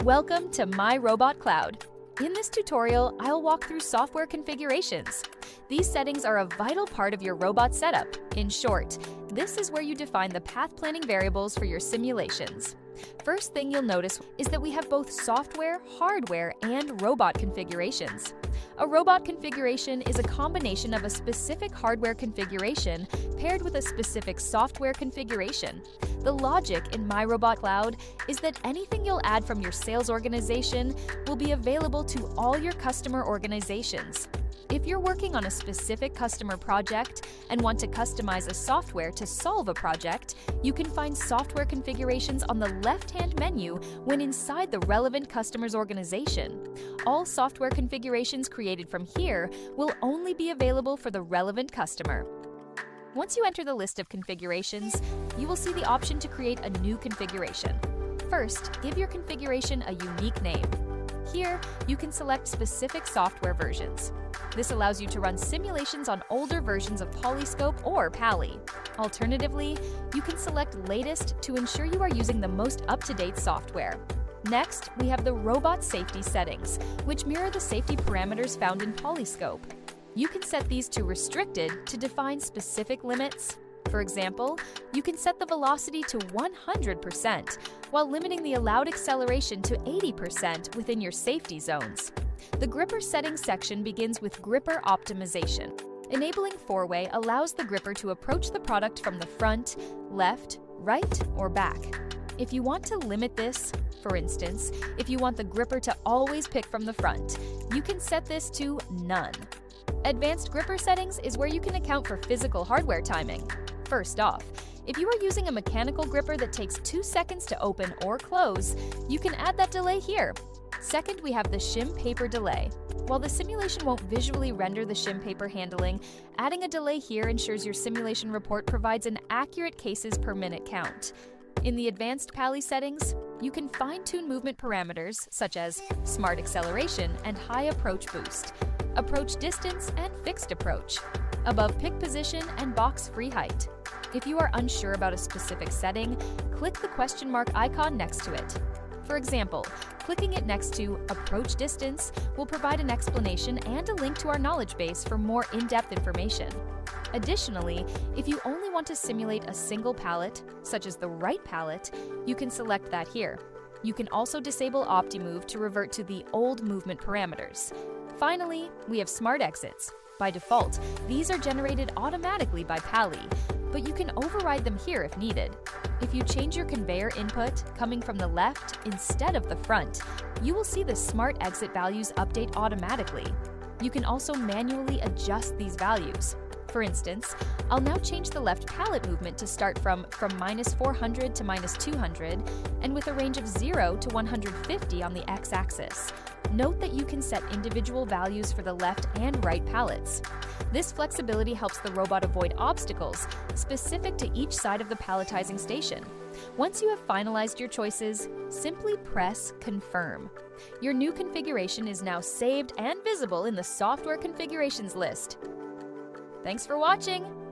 Welcome to MyRobot.cloud. In this tutorial, I'll walk through software configurations. These settings are a vital part of your robot setup. In short, this is where you define the path planning variables for your simulations. First thing you'll notice is that we have both software, hardware, and robot configurations. A robot configuration is a combination of a specific hardware configuration paired with a specific software configuration. The logic in MyRobot.cloud is that anything you'll add from your sales organization will be available to all your customer organizations. If you're working on a specific customer project and want to customize a software to solve a project, you can find software configurations on the left-hand menu when inside the relevant customer's organization. All software configurations created from here will only be available for the relevant customer. Once you enter the list of configurations, you will see the option to create a new configuration. First, give your configuration a unique name. Here, you can select specific software versions. This allows you to run simulations on older versions of Polyscope or Pally. Alternatively, you can select Latest to ensure you are using the most up-to-date software. Next, we have the Robot Safety settings, which mirror the safety parameters found in Polyscope. You can set these to Restricted to define specific limits. For example, you can set the velocity to 100% while limiting the allowed acceleration to 80% within your safety zones. The Gripper Settings section begins with Gripper Optimization. Enabling four-way allows the gripper to approach the product from the front, left, right, or back. If you want to limit this, for instance, if you want the gripper to always pick from the front, you can set this to None. Advanced Gripper Settings is where you can account for physical hardware timing. First off, if you are using a mechanical gripper that takes 2 seconds to open or close, you can add that delay here. Second, we have the shim paper delay. While the simulation won't visually render the shim paper handling, adding a delay here ensures your simulation report provides an accurate cases per minute count. In the advanced Pally settings, you can fine-tune movement parameters such as smart acceleration and high approach boost, approach distance and fixed approach, above pick position and box free height. If you are unsure about a specific setting, click the question mark icon next to it. For example, clicking it next to Approach Distance will provide an explanation and a link to our knowledge base for more in-depth information. Additionally, if you only want to simulate a single pallet, such as the right pallet, you can select that here. You can also disable OptiMove to revert to the old movement parameters. Finally, we have Smart Exits. By default, these are generated automatically by Pally, but you can override them here if needed. If you change your conveyor input coming from the left instead of the front, you will see the Smart Exit values update automatically. You can also manually adjust these values. For instance, I'll now change the left pallet movement to start from -400 to -200 and with a range of 0 to 150 on the x-axis. Note that you can set individual values for the left and right pallets. This flexibility helps the robot avoid obstacles specific to each side of the palletizing station. Once you have finalized your choices, simply press Confirm. Your new configuration is now saved and visible in the Software Configurations list. Thanks for watching!